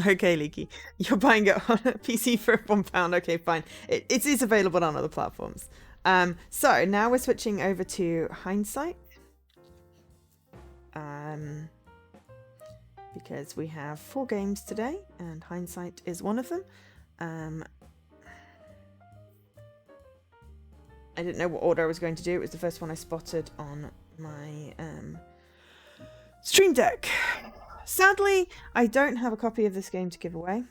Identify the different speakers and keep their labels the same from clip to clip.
Speaker 1: Okay, Leaky. You're buying it on a PC for £1. Okay, fine. It is available on other platforms. So now we're switching over to Hindsight. Because we have 4 games today, and Hindsight is one of them. I didn't know what order I was going to do. It was the first one I spotted on my Stream Deck. Sadly, I don't have a copy of this game to give away.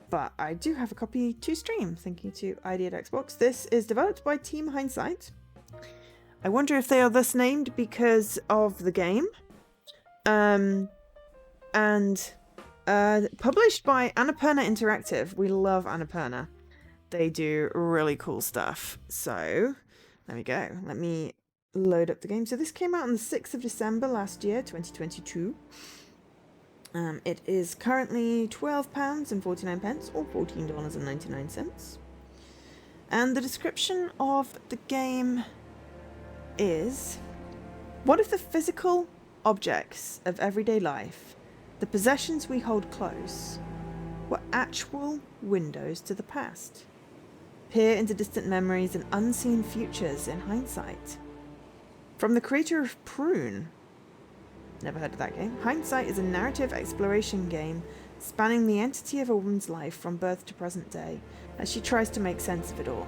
Speaker 1: But I do have a copy to stream, thank you to ID at Xbox. This is developed by Team Hindsight. I wonder if they are thus named because of the game. And published by Annapurna Interactive. We love Annapurna. They do really cool stuff. So, there we go. Let me load up the game. So this came out on the 6th of December last year, 2022. It is currently £12.49 or $14.99. And the description of the game is: what if the physical objects of everyday life, the possessions we hold close, were actual windows to the past? Peer into distant memories and unseen futures in hindsight. From the creator of Prune. Never heard of that game. Hindsight is a narrative exploration game spanning the entity of a woman's life from birth to present day as she tries to make sense of it all.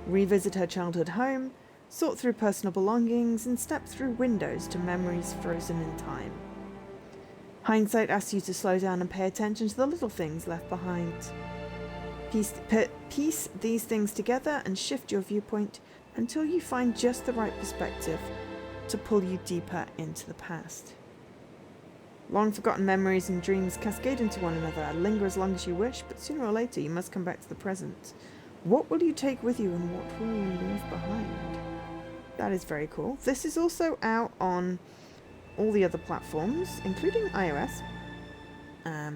Speaker 1: Revisit her childhood home, sort through personal belongings, and step through windows to memories frozen in time. Hindsight asks you to slow down and pay attention to the little things left behind. Piece these things together and shift your viewpoint until you find just the right perspective to pull you deeper into the past. Long forgotten memories and dreams cascade into one another, linger as long as you wish, but sooner or later you must come back to the present. What will you take with you and what will you leave behind? That is very cool. This is also out on all the other platforms, including iOS.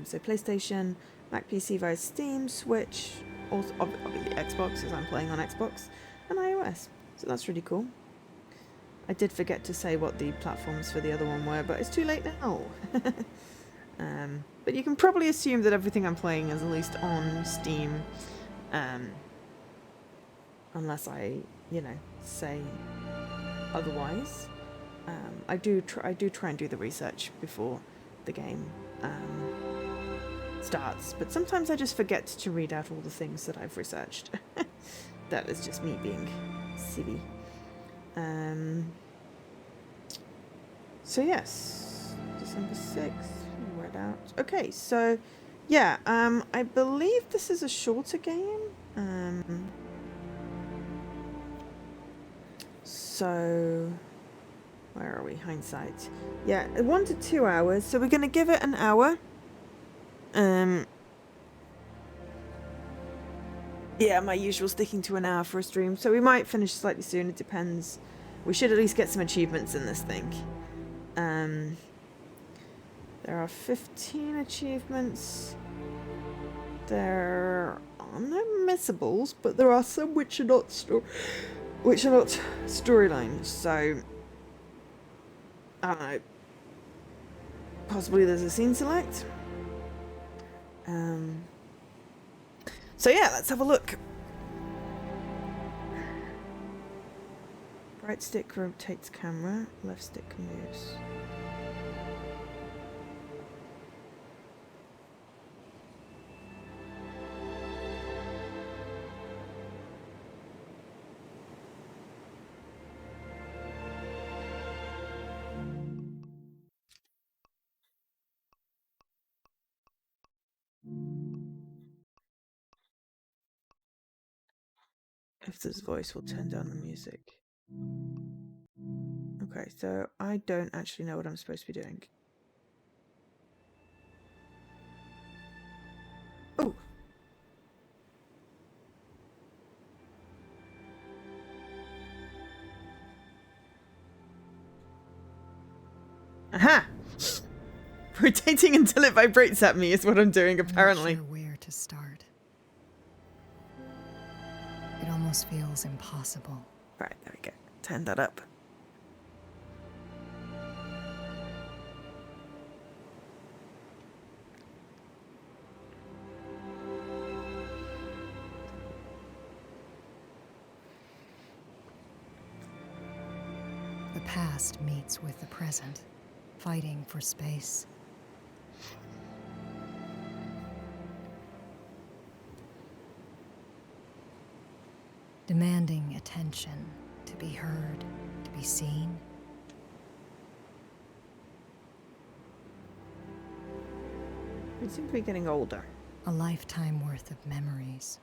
Speaker 1: So PlayStation, Mac PC via Steam, Switch, also obviously Xbox, as I'm playing on Xbox, and iOS. So that's really cool. I did forget to say what the platforms for the other one were, but it's too late now. But you can probably assume that everything I'm playing is at least on Steam, unless I, say otherwise. I do try and do the research before the game starts, but sometimes I just forget to read out all the things that I've researched. That is just me being silly. So yes, December 6th, read out. Okay, so yeah, I believe this is a shorter game. So where are we? Hindsight. Yeah, 1 to 2 hours. So we're gonna give it an hour. Yeah, my usual sticking to an hour for a stream. So we might finish slightly soon. It depends. We should at least get some achievements in this thing. There are 15 achievements. There are no missables, but there are some which are not storylines. So I don't know. Possibly there's a scene select. So yeah, let's have a look. Right stick rotates camera, left stick moves. If this voice will turn down the music. Okay, so I don't actually know what I'm supposed to be doing. Oh! Aha! Rotating until it vibrates at me is what I'm doing, apparently.
Speaker 2: I'm not sure where to start. It almost feels impossible.
Speaker 1: Right, there we go. Turn that up.
Speaker 2: The past meets with the present, fighting for space. Demanding attention, to be heard, to be seen.
Speaker 1: We seem to be getting older.
Speaker 2: A lifetime worth of memories.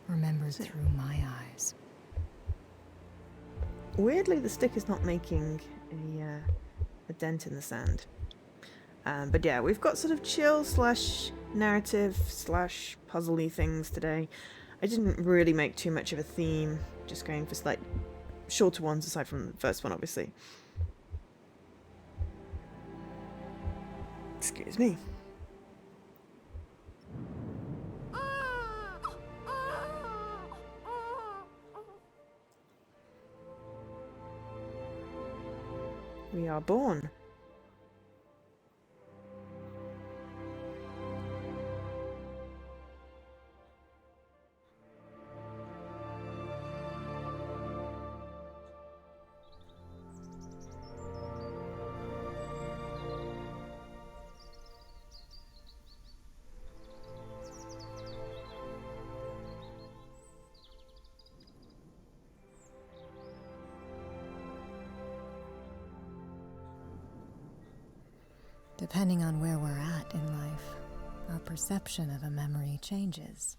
Speaker 2: Remembered through my eyes.
Speaker 1: Weirdly, the stick is not making a dent in the sand. But yeah, we've got sort of chill / narrative / puzzly things today. I didn't really make too much of a theme, just going for slight shorter ones aside from the first one, obviously. Excuse me. We are born.
Speaker 2: Depending on where we're at in life, our perception of a memory changes.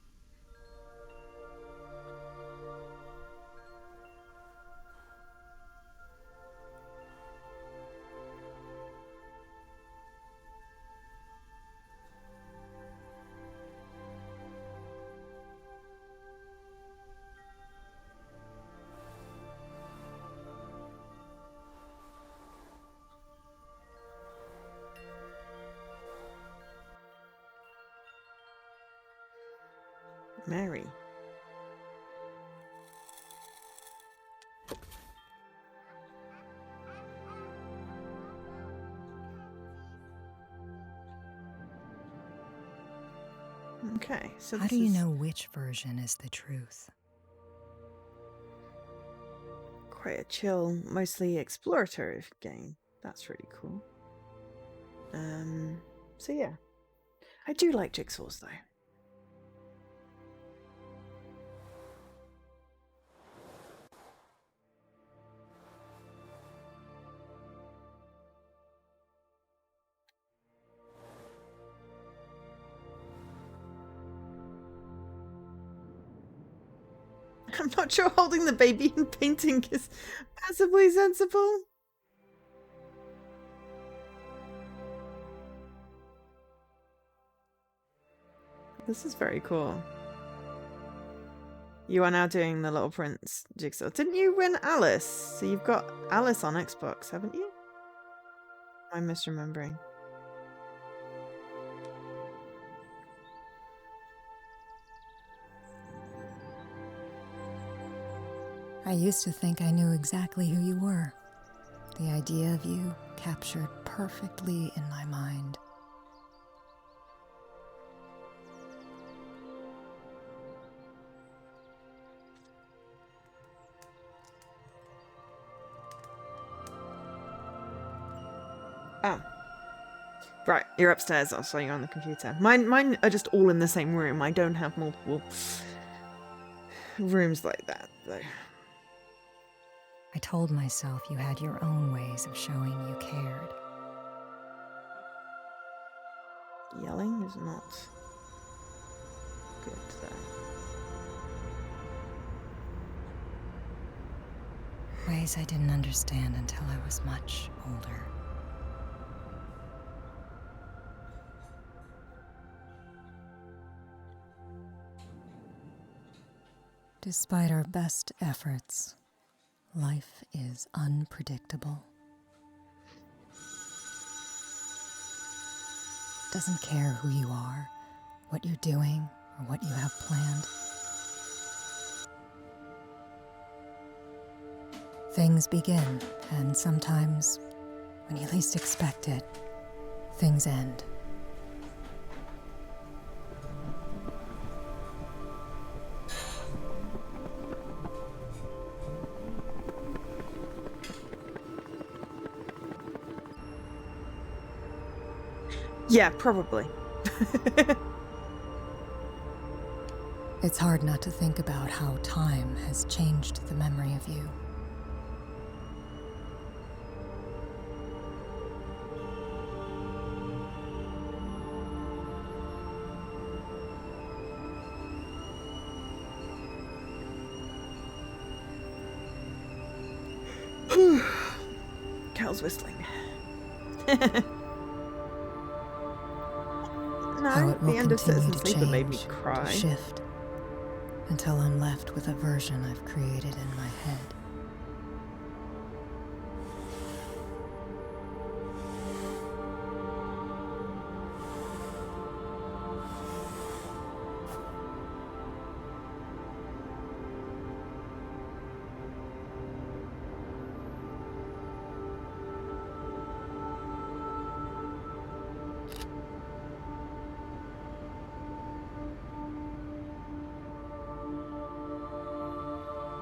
Speaker 1: Mary. Okay, so
Speaker 2: How do you know which version is the truth?
Speaker 1: Quite a chill, mostly exploratory game. That's really cool. So yeah. I do like jigsaws though. I'm not sure holding the baby and painting is passively sensible. This is very cool. You are now doing the Little Prince jigsaw. Didn't you win Alice? So you've got Alice on Xbox, haven't you? I'm misremembering.
Speaker 2: I used to think I knew exactly who you were. The idea of you captured perfectly in my mind.
Speaker 1: Oh. Right, you're upstairs, so you're on the computer. Mine are just all in the same room. I don't have multiple rooms like that, though.
Speaker 2: I told myself you had your own ways of showing you cared.
Speaker 1: Yelling is not good, though.
Speaker 2: Ways I didn't understand until I was much older. Despite our best efforts, life is unpredictable. doesn't care who you are, what you're doing, or what you have planned. Things begin, and sometimes, when you least expect it, things end.
Speaker 1: Yeah, probably.
Speaker 2: It's hard not to think about how time has changed the memory of you.
Speaker 1: Cal's whistling.
Speaker 2: How
Speaker 1: No,
Speaker 2: it will
Speaker 1: the end of
Speaker 2: continue
Speaker 1: Citizen
Speaker 2: to
Speaker 1: Sleeper made me
Speaker 2: change, to
Speaker 1: cry.
Speaker 2: shift, until I'm left with a version I've created in my head.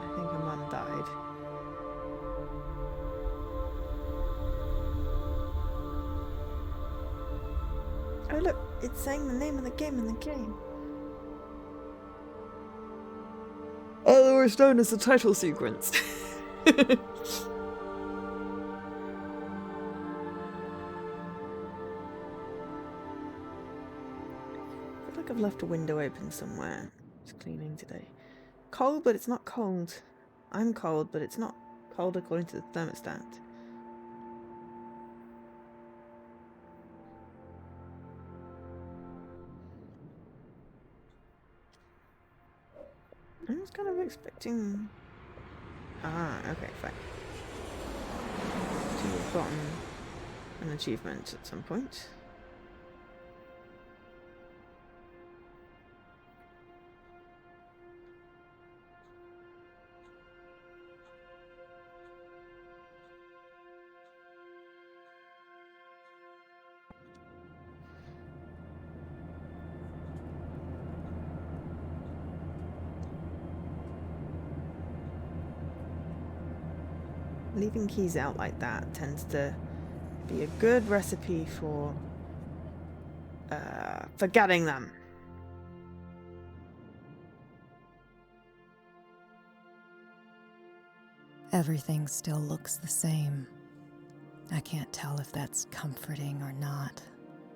Speaker 1: I think her mum died. Oh look, it's saying the name of the game in the game. Otherwise known as the title sequence. I feel like I've left a window open somewhere. It's cleaning today. Cold, but it's not cold. I'm cold, but it's not cold according to the thermostat. I was kind of expecting... Ah, okay, fine. To have gotten an achievement at some point. Leaving keys out like that tends to be a good recipe for forgetting them.
Speaker 2: Everything still looks the same. I can't tell if that's comforting or not.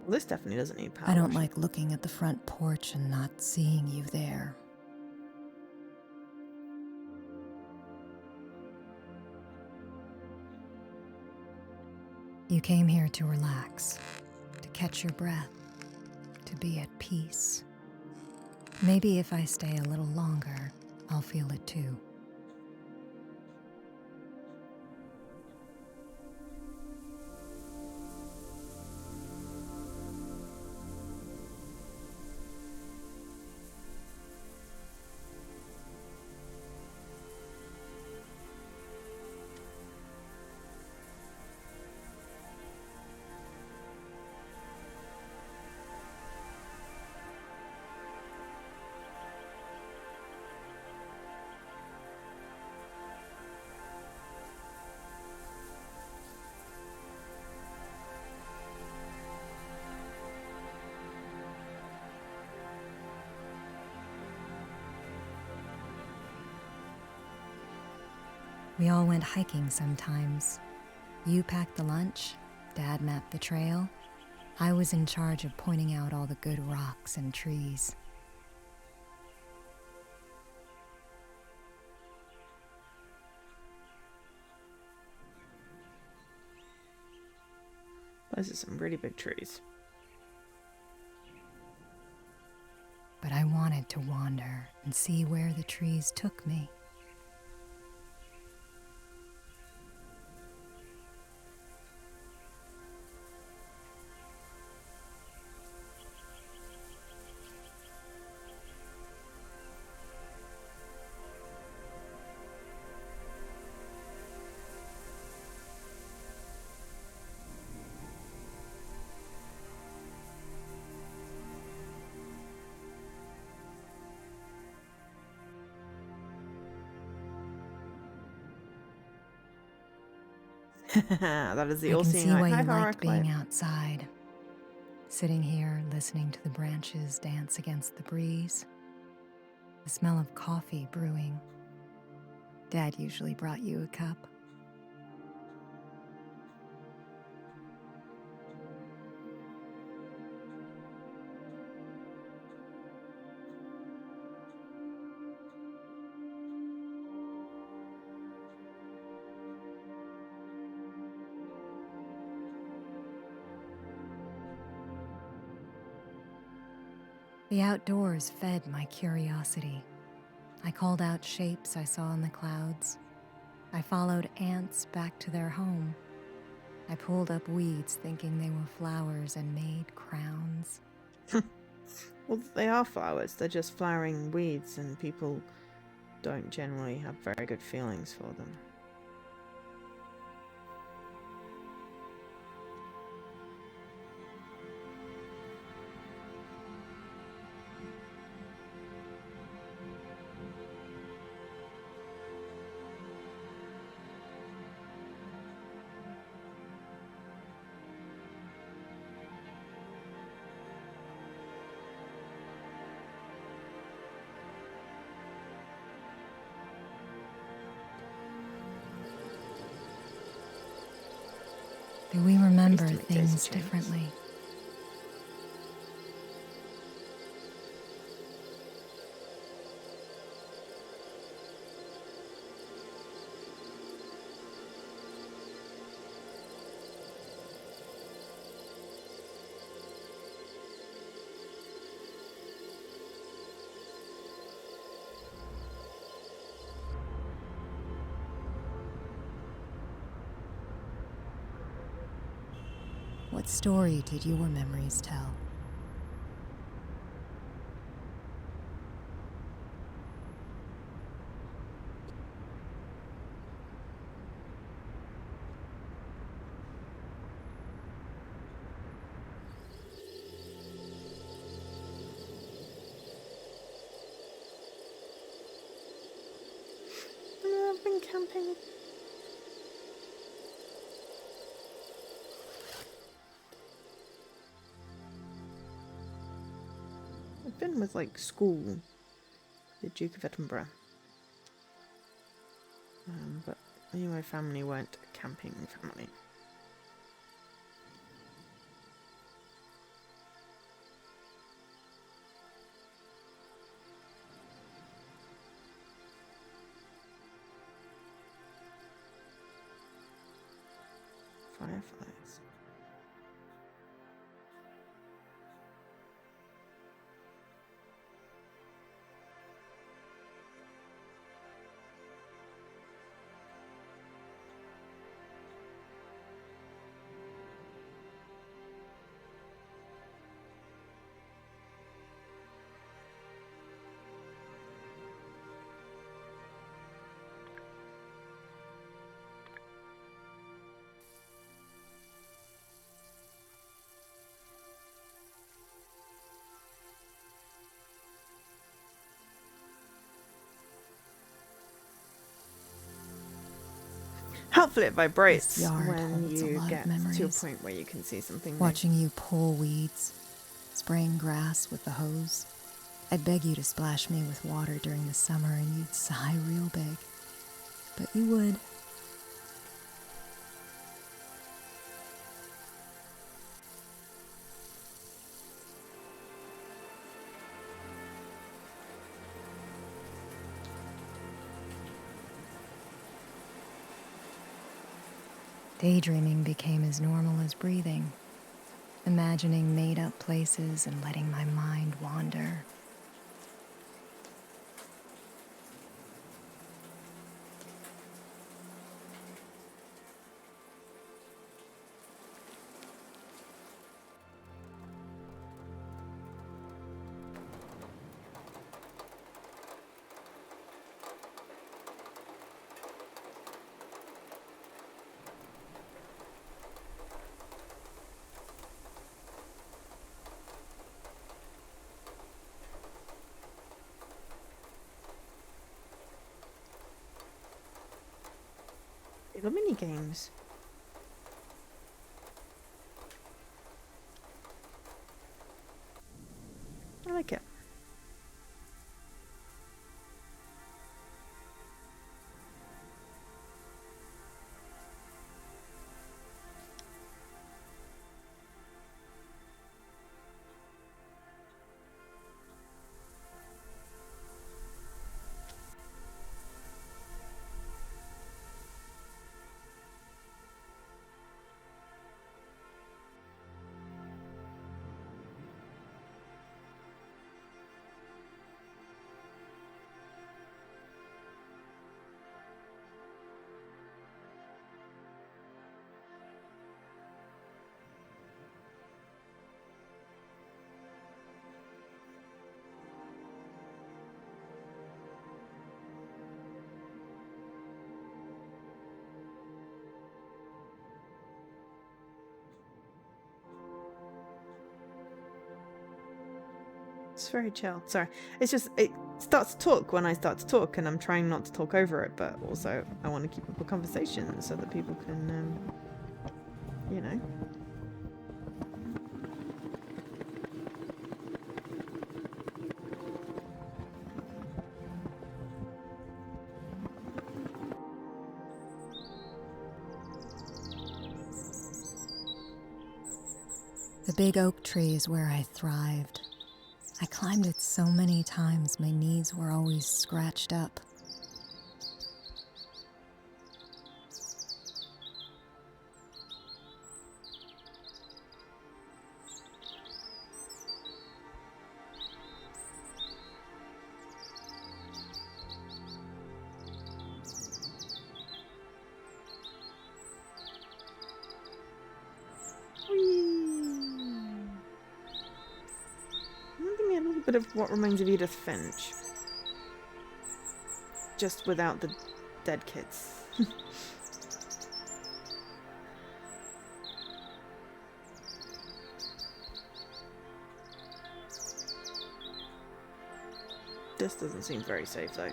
Speaker 1: Well, this definitely doesn't need power
Speaker 2: I don't
Speaker 1: washing.
Speaker 2: like looking at the front porch and not seeing you there. You came here to relax, to catch your breath, to be at peace. Maybe if I stay a little longer, I'll feel it too. We all went hiking sometimes. You packed the lunch, Dad mapped the trail. I was in charge of pointing out all the good rocks and trees.
Speaker 1: Those are some really big trees.
Speaker 2: But I wanted to wander and see where the trees took me.
Speaker 1: That is the
Speaker 2: I can
Speaker 1: all-seeing
Speaker 2: see
Speaker 1: eye.
Speaker 2: why
Speaker 1: Hi,
Speaker 2: you liked
Speaker 1: Horror
Speaker 2: being outside. Sitting here, listening to the branches dance against the breeze. The smell of coffee brewing. Dad usually brought you a cup. The outdoors fed my curiosity. I called out shapes I saw in the clouds. I followed ants back to their home. I pulled up weeds thinking they were flowers and made crowns.
Speaker 1: Well, they are flowers. They're just flowering weeds, and people don't generally have very good feelings for them.
Speaker 2: Do we remember
Speaker 1: make daisy
Speaker 2: things
Speaker 1: chains.
Speaker 2: differently? What story did your memories tell?
Speaker 1: I've been camping. I've been with like school, the Duke of Edinburgh. But me and my family weren't a camping family. Fireflies. Hopefully it vibrates
Speaker 2: This yard
Speaker 1: when
Speaker 2: holds a
Speaker 1: you
Speaker 2: lot of
Speaker 1: get to a
Speaker 2: memories.
Speaker 1: point where you can see something
Speaker 2: Watching you pull weeds, spraying grass with the hose. I'd beg you to splash me with water during the summer and you'd sigh real big. But you would. Daydreaming became as normal as breathing, imagining made-up places and letting my mind wander.
Speaker 1: Little mini games. It's very chill. Sorry. It's just, it starts to talk when I start to talk, and I'm trying not to talk over it, but also I want to keep up a conversation so that people can, you know.
Speaker 2: The big oak tree is where I thrived. I climbed it so many times, my knees were always scratched up.
Speaker 1: Give me a little bit of What Remains of Edith Finch. Just without the dead kids. This doesn't seem very safe though.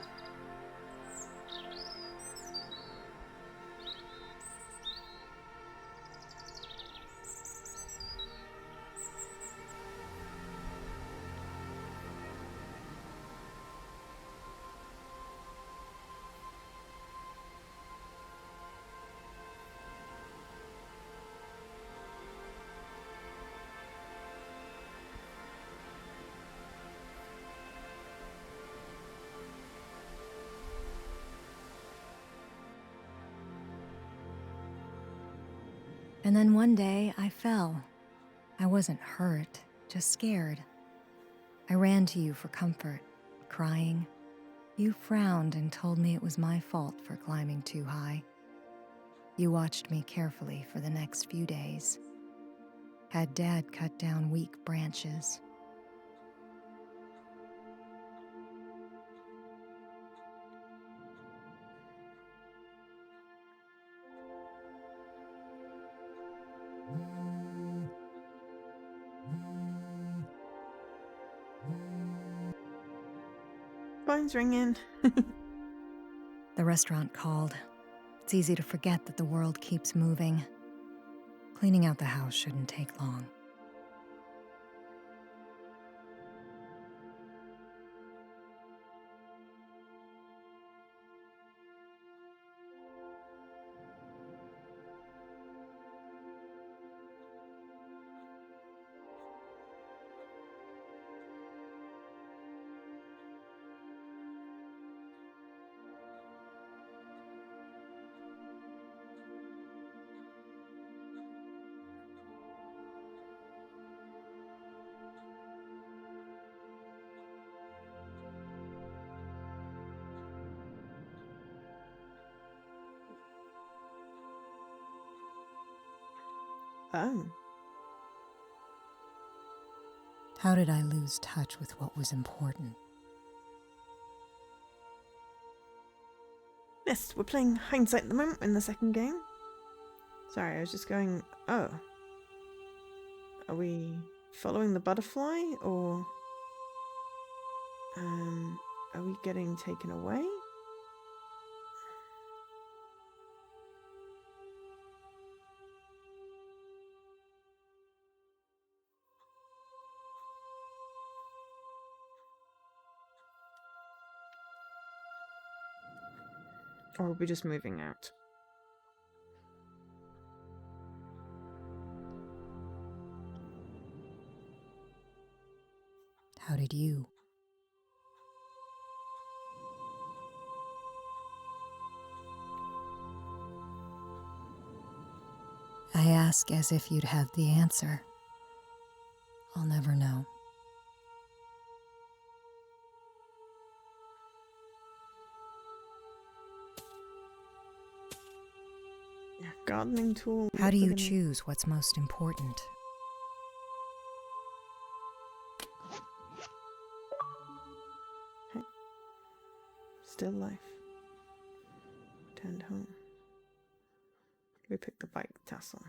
Speaker 2: And then one day I fell. I wasn't hurt, just scared. I ran to you for comfort, crying. You frowned and told me it was my fault for climbing too high. You watched me carefully for the next few days. Had Dad cut down weak branches.
Speaker 1: Phone's ringing.
Speaker 2: The restaurant called. It's easy to forget that the world keeps moving. Cleaning out the house shouldn't take long.
Speaker 1: Oh.
Speaker 2: How did I lose touch with what was important?
Speaker 1: Yes, we're playing Hindsight at the moment in the second game. Sorry, I was just going, oh. Are we following the butterfly, or are we getting taken away? Or are we just moving out?
Speaker 2: How did you? I ask as if you'd have the answer. I'll never know.
Speaker 1: Yeah, gardening tool.
Speaker 2: How do you choose what's most important?
Speaker 1: Okay. Still life. Returned home. We picked the bike tassel.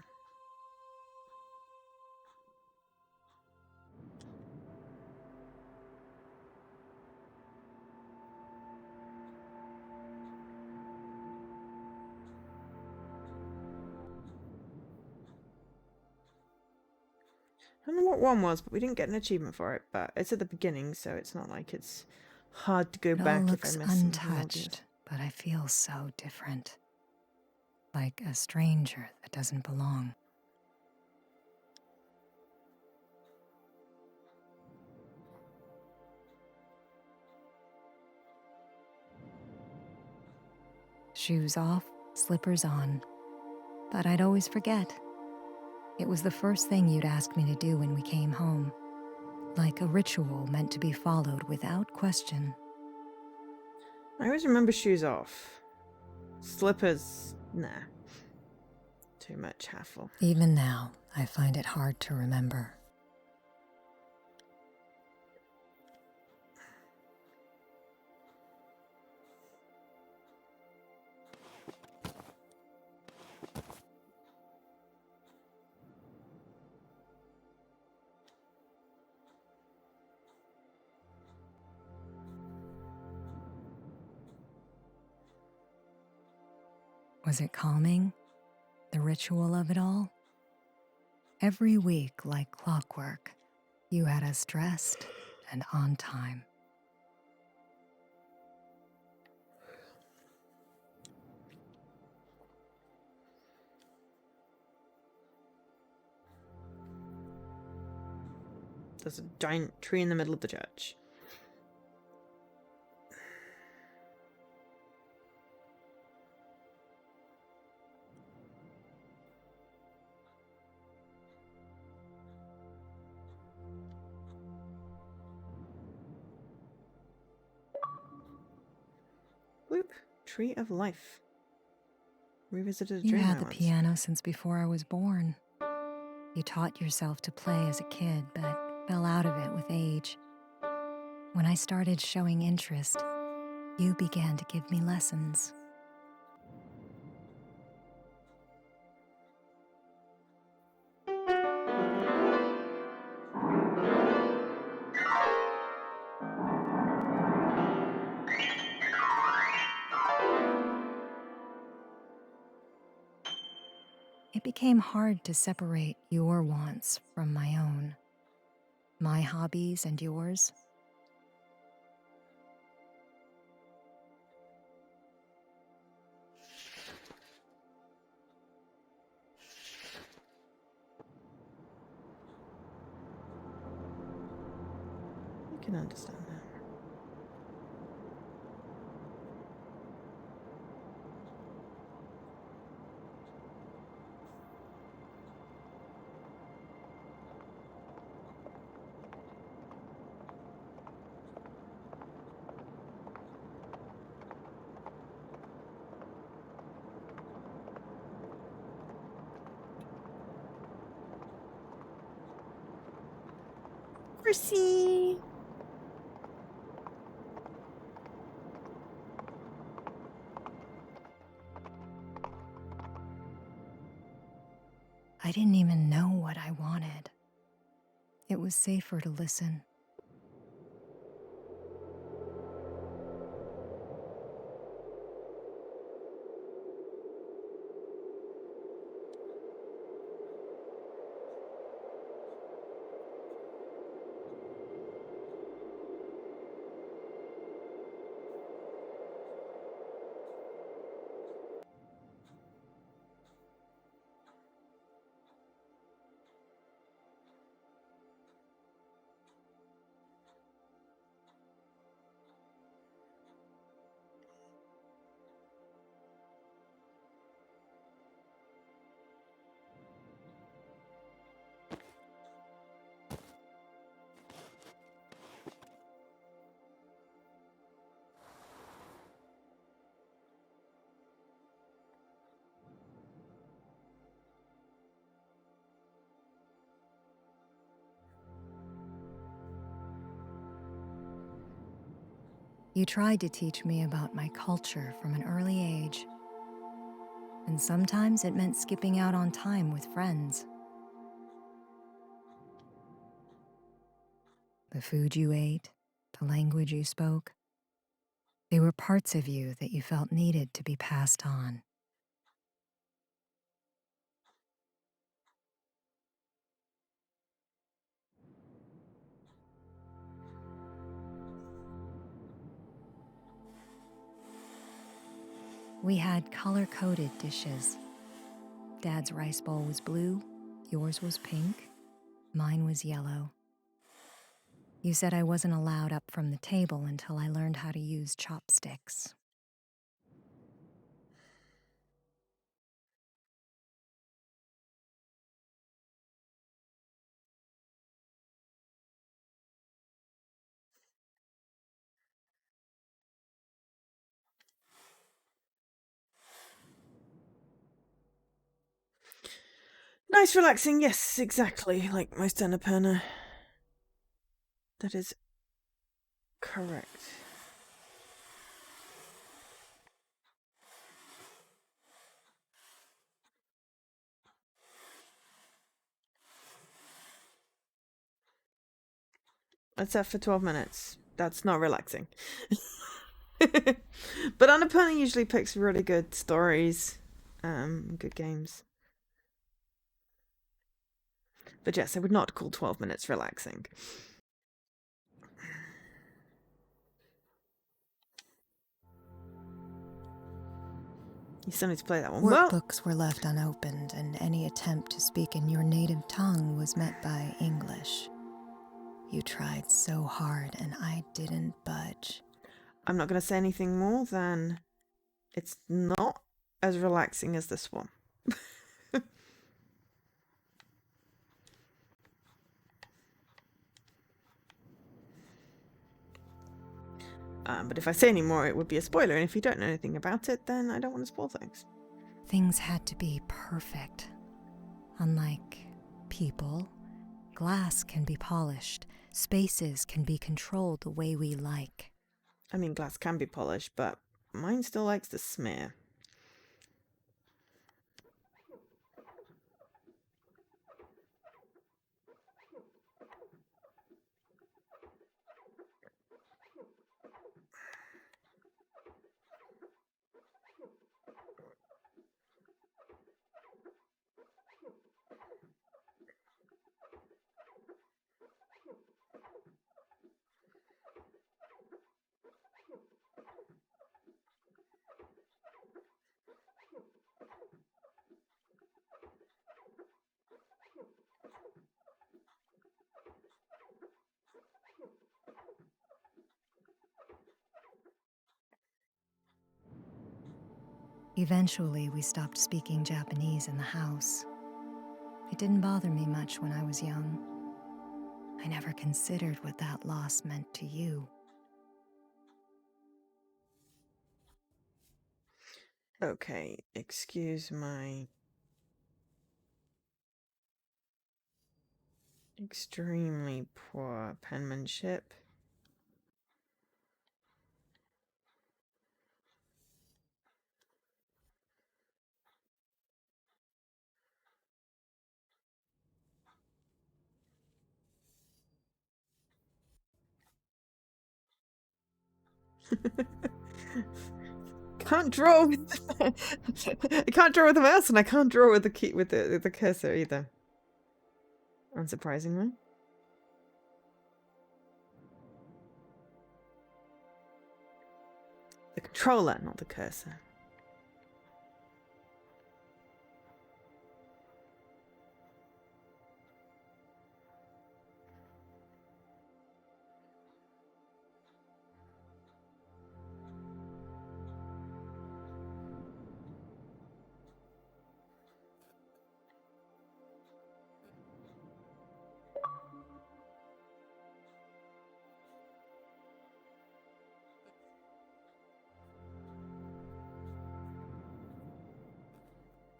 Speaker 1: I don't know what one was, but we didn't get an achievement for it. But it's at the beginning, so it's not like it's hard to go
Speaker 2: It all
Speaker 1: back if
Speaker 2: looks
Speaker 1: I miss something obvious.
Speaker 2: untouched, but I feel so different. Like a stranger that doesn't belong. Shoes off, slippers on. But I'd always forget. It was the first thing you'd ask me to do when we came home. Like a ritual meant to be followed without question.
Speaker 1: I always remember shoes off. Slippers, nah. Too much hassle.
Speaker 2: Even now, I find it hard to remember. Was it calming? The ritual of it all? Every week, like clockwork, you had us dressed and on time.
Speaker 1: There's a giant tree in the middle of the church. Bloop. Tree of Life. Revisited a
Speaker 2: You
Speaker 1: dream
Speaker 2: had
Speaker 1: I
Speaker 2: the
Speaker 1: once.
Speaker 2: piano since before I was born. You taught yourself to play as a kid, but fell out of it with age. When I started showing interest, you began to give me lessons. It became hard to separate your wants from my own, my hobbies and yours.
Speaker 1: I can understand that. Chrissy!
Speaker 2: I didn't even know what I wanted. It was safer to listen. You tried to teach me about my culture from an early age. And sometimes it meant skipping out on time with friends. The food you ate, the language you spoke, they were parts of you that you felt needed to be passed on. We had color-coded dishes. Dad's rice bowl was blue, yours was pink, mine was yellow. You said I wasn't allowed up from the table until I learned how to use chopsticks.
Speaker 1: Nice, relaxing. Yes, exactly. Like most Annapurna. That is correct. That's up for 12 minutes. That's not relaxing. But Annapurna usually picks really good stories, good games. But yes, I would not call 12 minutes relaxing. You still need to play that one.
Speaker 2: Workbooks were left unopened, and any attempt to speak in your native tongue was met by English. You tried so hard, and I didn't budge.
Speaker 1: I'm not going to say anything more than it's not as relaxing as this one. But if I say any more, it would be a spoiler, and if you don't know anything about it, then I don't want to spoil things.
Speaker 2: Things had to be perfect. Unlike people, glass can be polished, spaces can be controlled the way we like.
Speaker 1: I mean, glass can be polished, but mine still likes to smear.
Speaker 2: Eventually, we stopped speaking Japanese in the house. It didn't bother me much when I was young. I never considered what that loss meant to you.
Speaker 1: Okay, excuse my extremely poor penmanship. Can't draw with the I can't draw with the mouse, and I can't draw with the key with the cursor either. Unsurprisingly. The controller, not the cursor.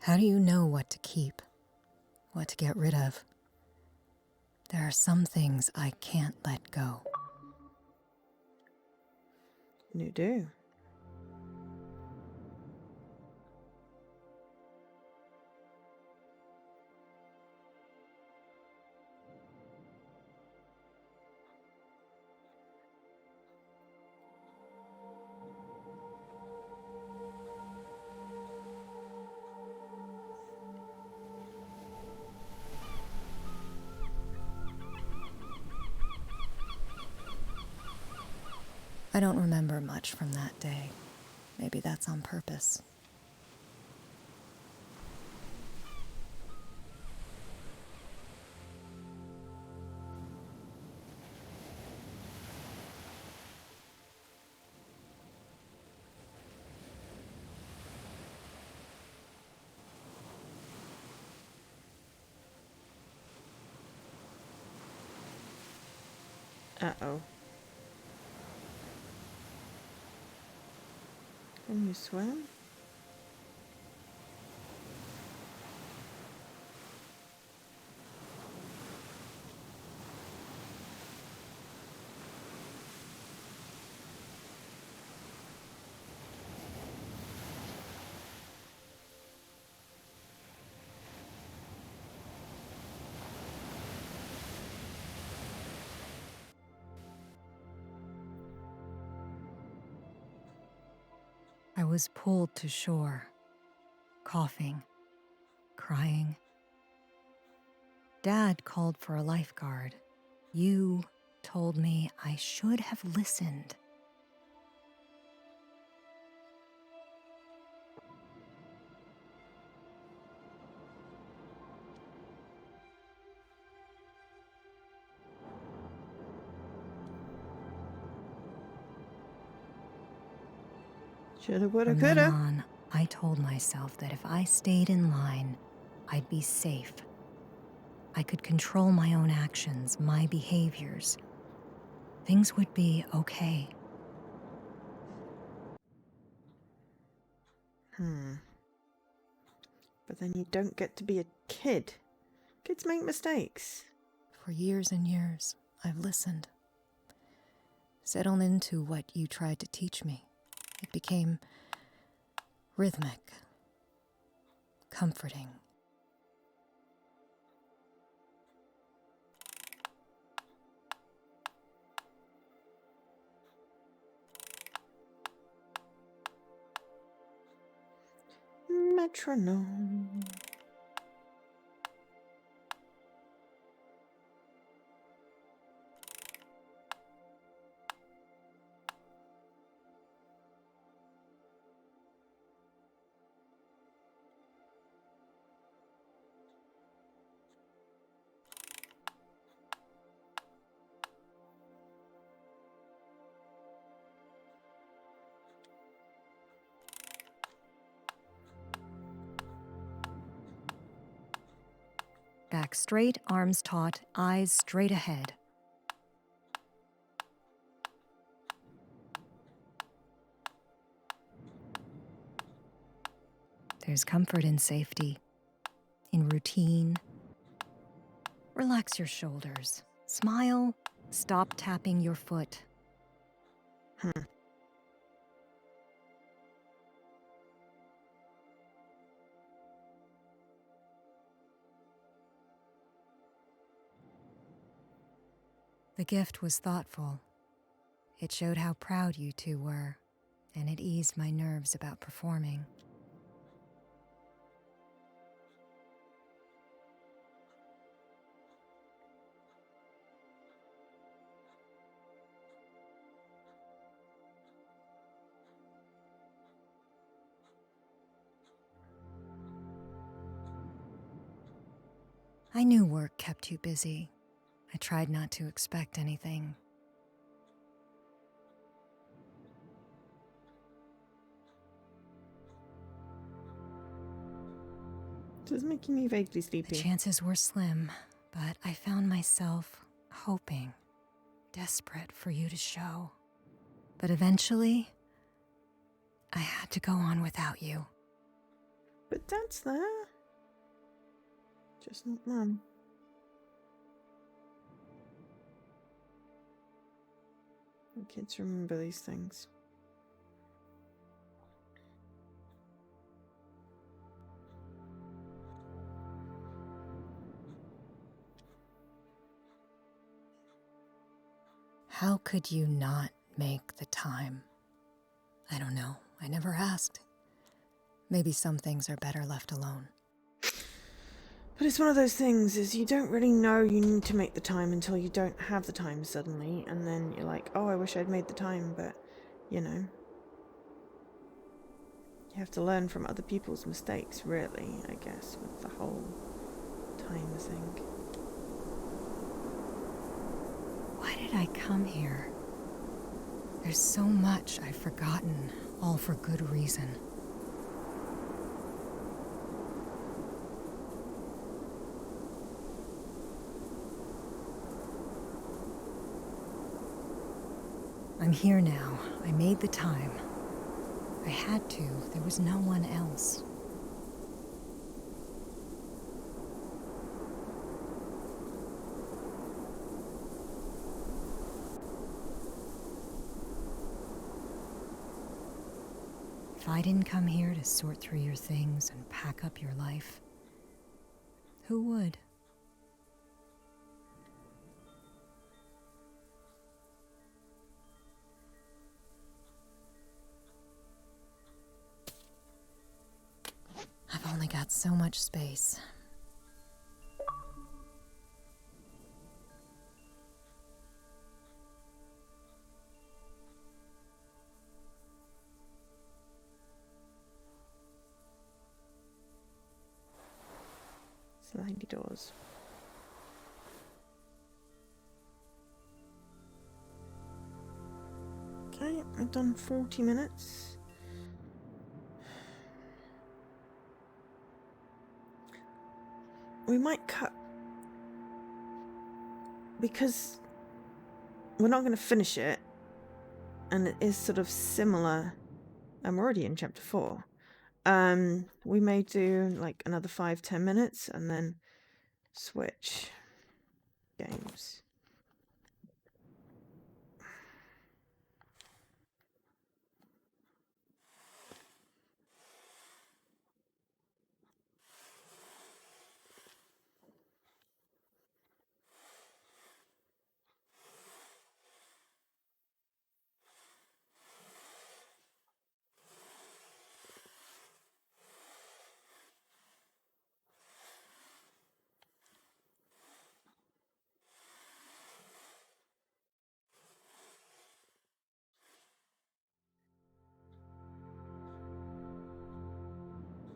Speaker 2: How do you know what to keep? What to get rid of? There are some things I can't let go.
Speaker 1: You do.
Speaker 2: I don't remember much from that day. Maybe that's on purpose.
Speaker 1: Uh-oh. Can you swim?
Speaker 2: I was pulled to shore, coughing, crying. Dad called for a lifeguard. You told me I should have listened.
Speaker 1: Shoulda, woulda,
Speaker 2: From then
Speaker 1: coulda.
Speaker 2: on, I told myself that if I stayed in line, I'd be safe. I could control my own actions, my behaviors. Things would be okay.
Speaker 1: But then you don't get to be a kid. Kids make mistakes.
Speaker 2: For years and years, I've listened. Settled into what you tried to teach me. It became rhythmic, comforting.
Speaker 1: Metronome.
Speaker 2: Back straight, arms taut, eyes straight ahead. There's comfort in safety, in routine. Relax your shoulders. Smile. Stop tapping your foot. The gift was thoughtful. It showed how proud you two were, and it eased my nerves about performing. I knew work kept you busy. I tried not to expect anything.
Speaker 1: This is making me vaguely
Speaker 2: The
Speaker 1: sleepy.
Speaker 2: chances were slim, but I found myself hoping, desperate for you to show. But eventually, I had to go on without you.
Speaker 1: But Dad's there. Just not Mum. Kids remember these things.
Speaker 2: How could you not make the time? I don't know. I never asked. Maybe some things are better left alone.
Speaker 1: But it's one of those things, is you don't really know you need to make the time until you don't have the time suddenly, and then you're like, oh, I wish I'd made the time, but, you know. You have to learn from other people's mistakes, really, I guess, with the whole time thing.
Speaker 2: Why did I come here? There's so much I've forgotten, all for good reason. I'm here now. I made the time. I had to. There was no one else. If I didn't come here to sort through your things and pack up your life, who would? I've only got so much space.
Speaker 1: Slidey doors. Okay, I've done 40 minutes. We might cut because we're not going to finish it, and it is sort of similar. I'm already in chapter 4. We may do like another 5-10 minutes and then switch games.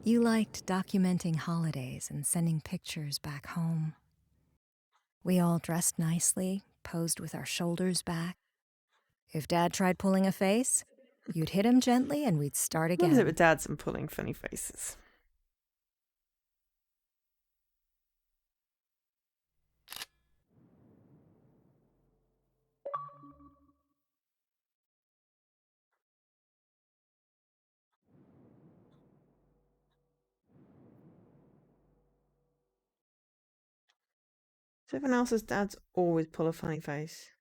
Speaker 2: You liked documenting holidays and sending pictures back home. We all dressed nicely, posed with our shoulders back. If Dad tried pulling a face, you'd hit him gently and we'd start
Speaker 1: What is it
Speaker 2: again.
Speaker 1: with dads and pulling funny faces? So everyone else's dads always pull a funny face.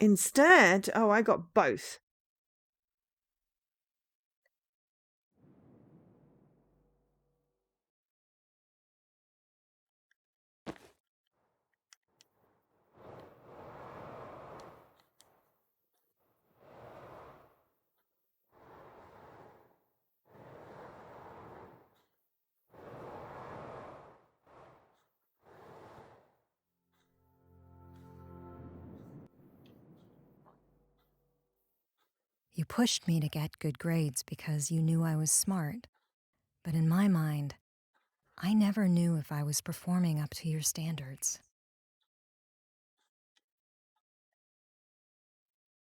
Speaker 1: Instead, oh, I got both.
Speaker 2: You pushed me to get good grades because you knew I was smart. But in my mind, I never knew if I was performing up to your standards.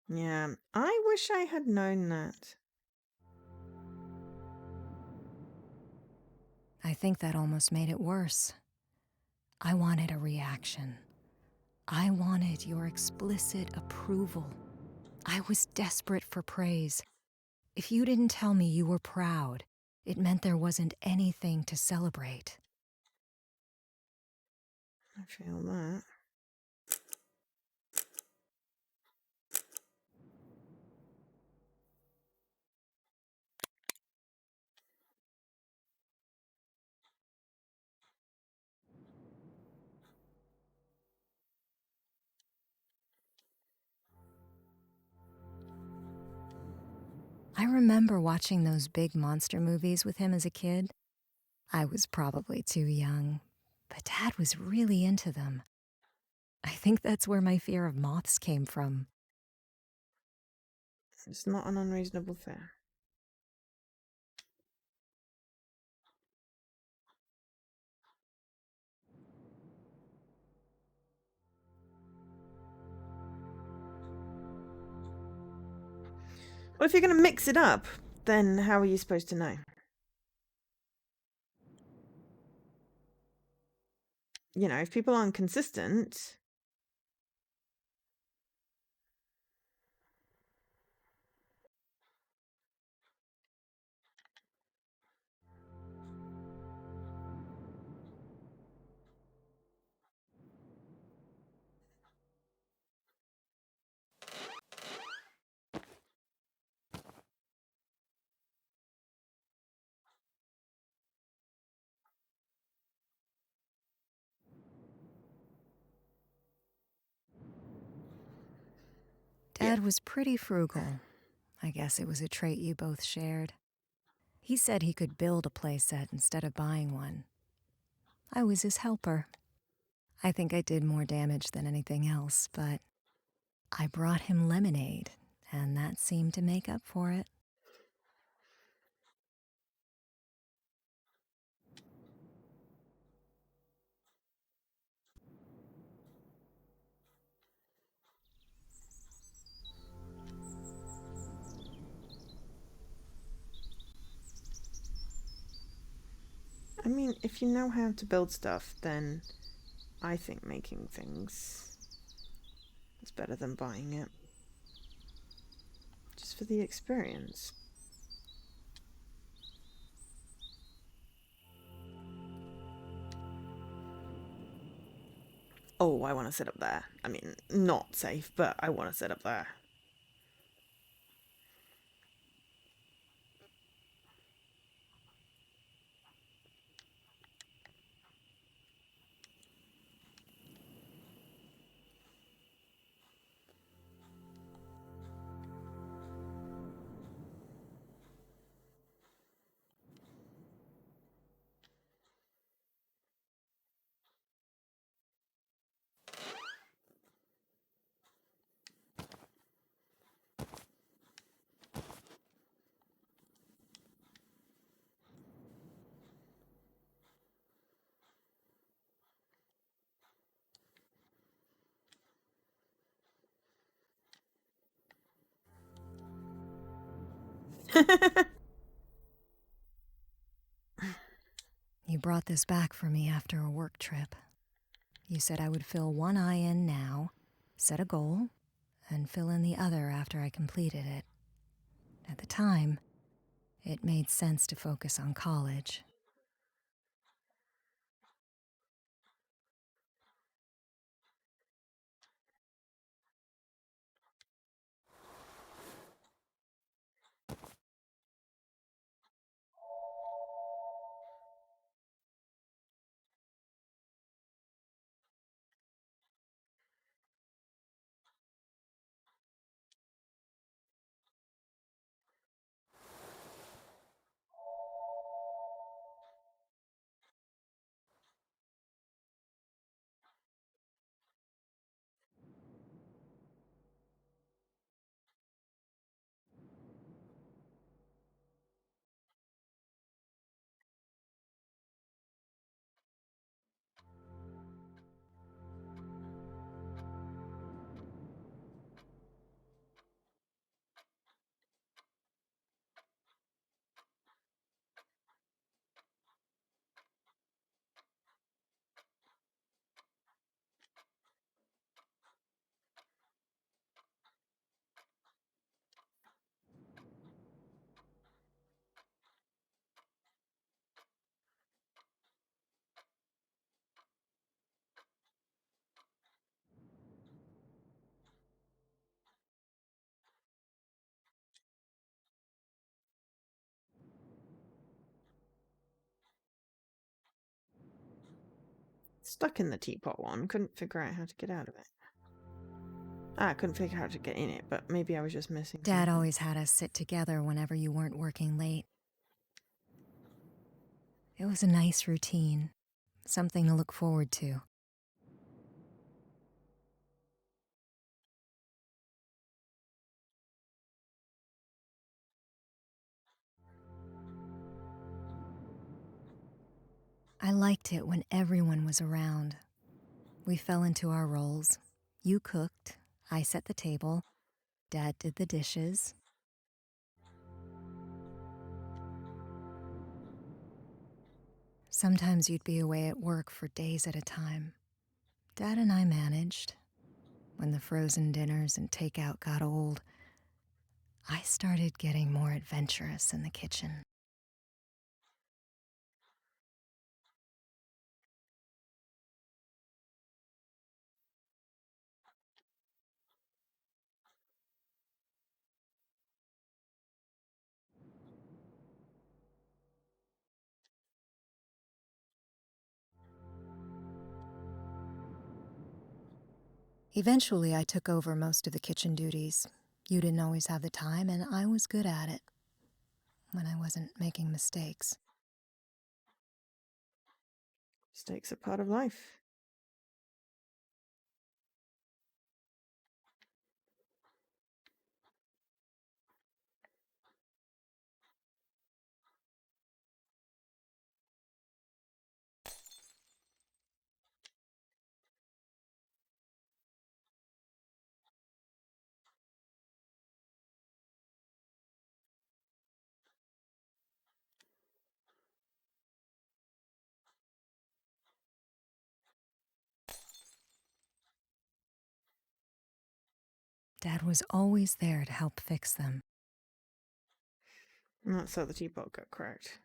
Speaker 1: Yeah, I wish I had known that.
Speaker 2: I think that almost made it worse. I wanted a reaction. I wanted your explicit approval. I was desperate for praise. If you didn't tell me you were proud, it meant there wasn't anything to celebrate.
Speaker 1: I feel that.
Speaker 2: I remember watching those big monster movies with him as a kid. I was probably too young, But Dad was really into them. I think that's where my fear of moths came from.
Speaker 1: It's not an unreasonable fear. Well, if you're going to mix it up, then how are you supposed to know? You know, if people aren't consistent...
Speaker 2: Dad was pretty frugal. I guess it was a trait you both shared. He said he could build a playset instead of buying one. I was his helper. I think I did more damage than anything else, but I brought him lemonade, and that seemed to make up for it.
Speaker 1: I mean, if you know how to build stuff, then I think making things is better than buying it. Just for the experience. Oh, I want to sit up there. I mean, not safe, but I want to sit up there.
Speaker 2: You brought this back for me after a work trip. You said I would fill one eye in now, set a goal, and fill in the other after I completed it. At the time, it made sense to focus on college.
Speaker 1: Stuck in the teapot one. Couldn't figure out how to get out of it. I couldn't figure out how to get in it, but maybe I was just missing
Speaker 2: Dad
Speaker 1: something.
Speaker 2: always had us sit together whenever you weren't working late. It was a nice routine, Something to look forward to. I liked it when everyone was around. We fell into our roles. You cooked, I set the table, Dad did the dishes. Sometimes you'd be away at work for days at a time. Dad and I managed. When the frozen dinners and takeout got old, I started getting more adventurous in the kitchen. Eventually, I took over most of the kitchen duties. You didn't always have the time, and I was good at it when I wasn't making mistakes.
Speaker 1: Mistakes are part of life.
Speaker 2: Dad was always there to help fix them.
Speaker 1: And that's how the teapot got cracked.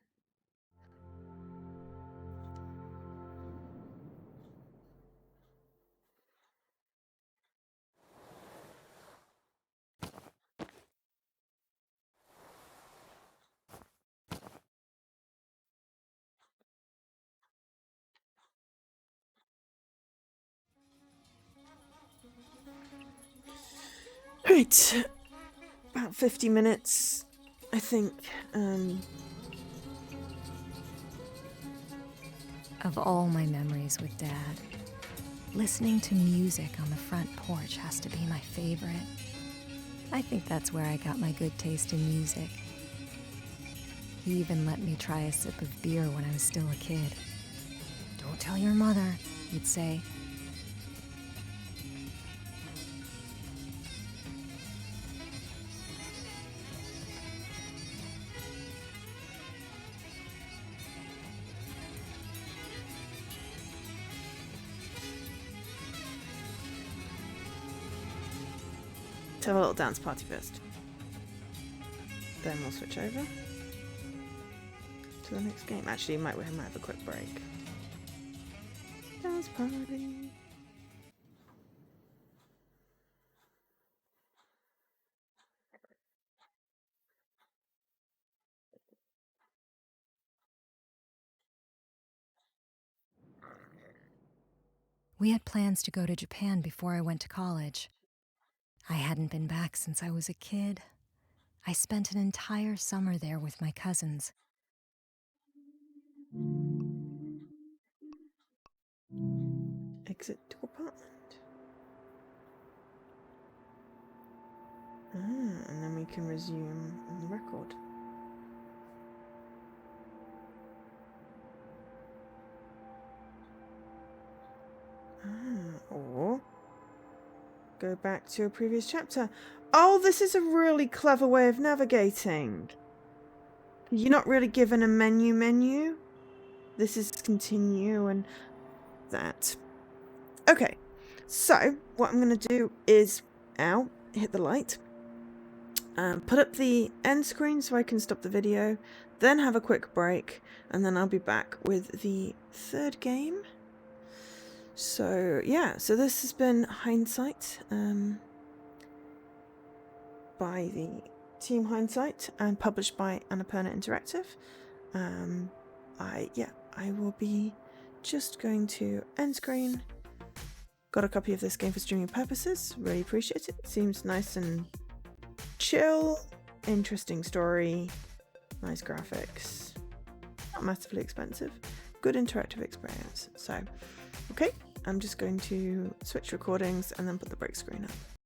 Speaker 1: Right, about 50 minutes, I think.
Speaker 2: Of all my memories with Dad, listening to music on the front porch has to be my favorite. I think that's where I got my good taste in music. He even let me try a sip of beer when I was still a kid. "Don't tell your mother," he'd say.
Speaker 1: Let's have a little dance party first. Then we'll switch over to the next game. Actually, we might have a quick break. Dance party.
Speaker 2: We had plans to go to Japan before I went to college. I hadn't been back since I was a kid. I spent an entire summer there with my cousins.
Speaker 1: Exit to apartment. And then we can resume on the record. Or go back to a previous chapter. Oh, this is a really clever way of navigating. You're not really given a menu. This is continue and that. Okay, so what I'm going to do is hit the light, put up the end screen so I can stop the video, then have a quick break, and then I'll be back with the third game. So yeah, so this has been Hindsight by the team Hindsight and published by Annapurna Interactive. I will be just going to end screen. Got a copy of this game for streaming purposes. Really appreciate it. Seems nice and chill. Interesting story. Nice graphics. Not massively expensive. good interactive experience. So, okay, I'm just going to switch recordings and then put the break screen up.